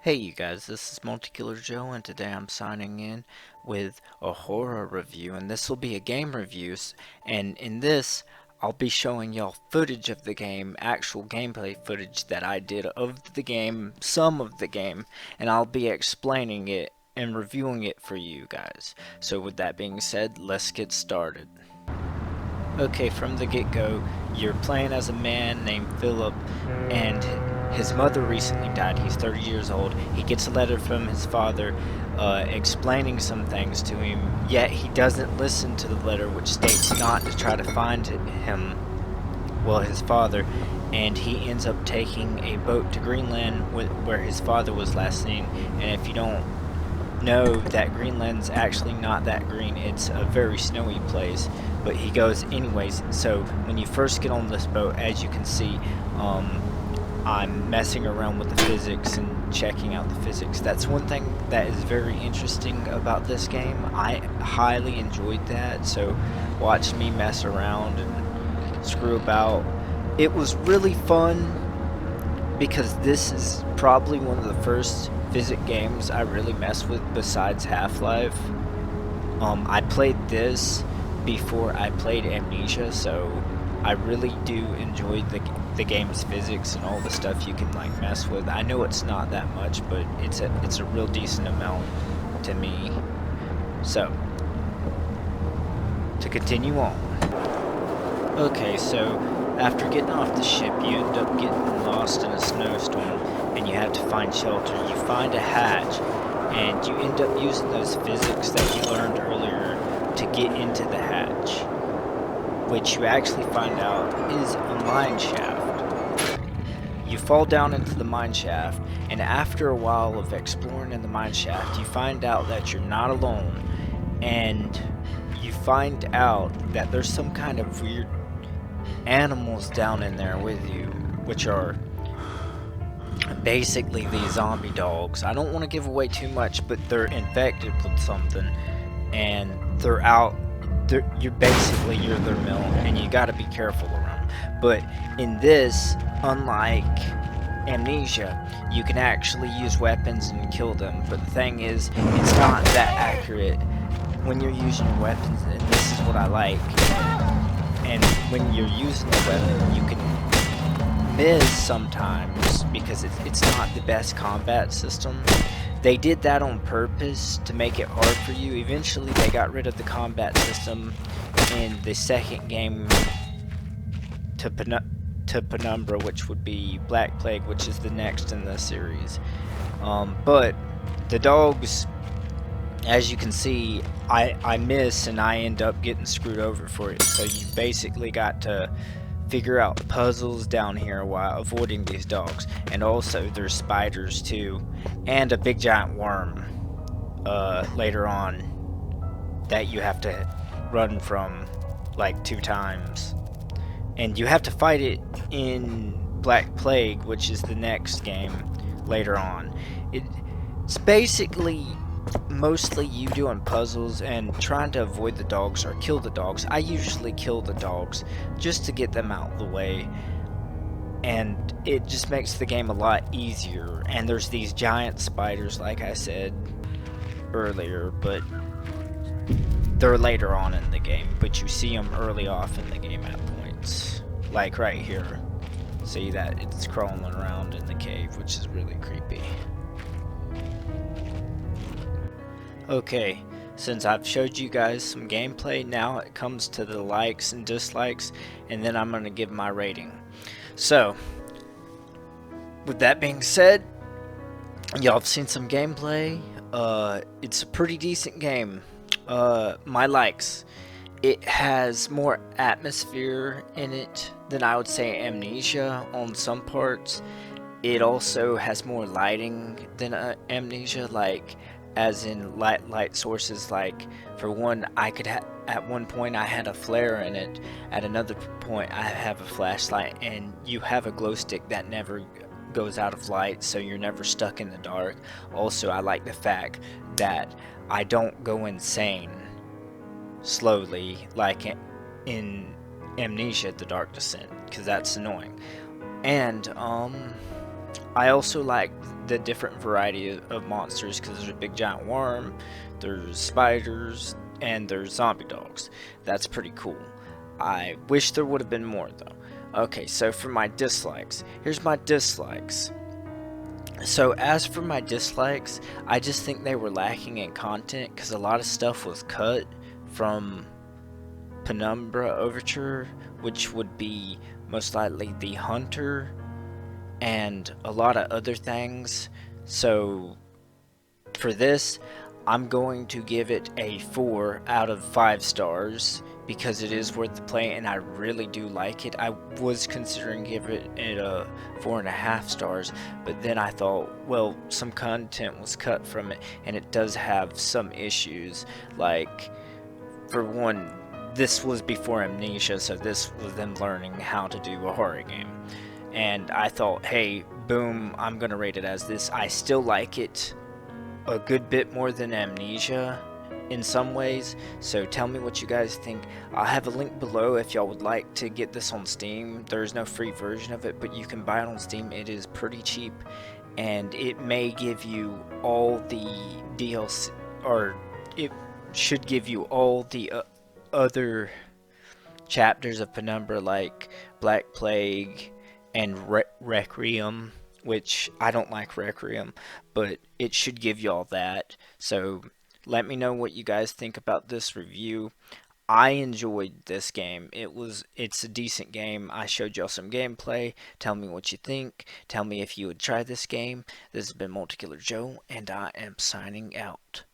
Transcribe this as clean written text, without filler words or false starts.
Hey you guys, this is Multikiller Joe and today I'm signing in with a horror review, and this will be a game review, and in this I'll be showing y'all footage of the game, actual gameplay footage that I did of the game, some of the game, and I'll be explaining it and reviewing it for you guys. So with that being said, let's get started. Okay, from the get-go, you're playing as a man named Philip, and his mother recently died. He's 30 years old. He gets a letter from his father explaining some things to him, yet he doesn't listen to the letter, which states not to try to find him, well, his father, and he ends up taking a boat to Greenland where his father was last seen. And if you don't know, that Greenland's actually not that green, it's a very snowy place, but he goes anyways. So when you first get on this boat, as you can see, I'm messing around with the physics and checking out the physics. That's one thing that is very interesting about this game. I highly enjoyed that, so watch me mess around and screw about. It was really fun because this is probably one of the first physics games I really mess with besides Half-Life. I played this before I played Amnesia, so I really do enjoy the game's physics and all the stuff you can like mess with. I know it's not that much, but it's a real decent amount to me. So to continue on. Okay, so after getting off the ship, you end up getting lost in a snowstorm, and you have to find shelter. You find a hatch, and you end up using those physics that you learned earlier to get into the hatch, which you actually find out is a mine shaft. You fall down into the mine shaft, and after a while of exploring in the mine shaft, you find out that you're not alone, and you find out that there's some kind of weird animals down in there with you, which are basically these zombie dogs. I don't want to give away too much, but they're infected with something, and they're out. You're their meal, and you got to be careful around. But in this, unlike Amnesia, you can actually use weapons and kill them. But the thing is, it's not that accurate when you're using your weapons, and this is what I like. And when you're using the weapon, you can miss sometimes because it's not the best combat system. They did that on purpose to make it hard for you. Eventually they got rid of the combat system in the second game to Penumbra, which would be Black Plague, which is the next in the series. But the dogs, as you can see, I miss and I end up getting screwed over for it. So you basically got to figure out puzzles down here while avoiding these dogs. And also there's spiders too, and a big giant worm later on that you have to run from like 2 times. And you have to fight it in Black Plague, which is the next game later on. It's basically mostly you doing puzzles and trying to avoid the dogs or kill the dogs. I usually kill the dogs just to get them out of the way, and it just makes the game a lot easier. And there's these giant spiders, like I said earlier, but they're later on in the game, but you see them early off in the game at points, like right here. See that it's crawling around in the cave, which is really creepy. Okay, since I've showed you guys some gameplay, now it comes to the likes and dislikes, and then I'm going to give my rating. So, with that being said, y'all have seen some gameplay. It's a pretty decent game. My likes. It has more atmosphere in it than I would say Amnesia on some parts. It also has more lighting than Amnesia, like as in light sources. Like for one, I could at one point I had a flare in it, at another point I have a flashlight, and you have a glow stick that never goes out of light, so you're never stuck in the dark. Also, I like the fact that I don't go insane slowly like in Amnesia: The Dark Descent, because that's annoying. And I also like the different variety of monsters, because there's a big giant worm, there's spiders, and there's zombie dogs. That's pretty cool. I wish there would have been more though. Okay, so for my dislikes, here's my dislikes. So as for my dislikes, I just think they were lacking in content because a lot of stuff was cut from Penumbra Overture, which would be most likely the Hunter and a lot of other things. So for this, I'm going to give it a 4 out of 5 stars because it is worth the play and I really do like it. I was considering giving it a 4.5 stars, but then I thought, well, some content was cut from it and it does have some issues. Like, for one, this was before Amnesia, so this was them learning how to do a horror game. And I thought, hey, boom, I'm gonna rate it as this. I still like it a good bit more than Amnesia in some ways, so tell me what you guys think. I'll have a link below if y'all would like to get this on Steam. There's no free version of it, but you can buy it on Steam. It is pretty cheap, and it may give you all the DLC, or it should give you all the other chapters of Penumbra, like Black Plague and Requiem, which I don't like Requiem, but it should give you all that. So let me know what you guys think about this review. I enjoyed this game. It's a decent game. I showed y'all some gameplay. Tell me what you think. Tell me if you would try this game. This has been Multikiller Joe, and I am signing out.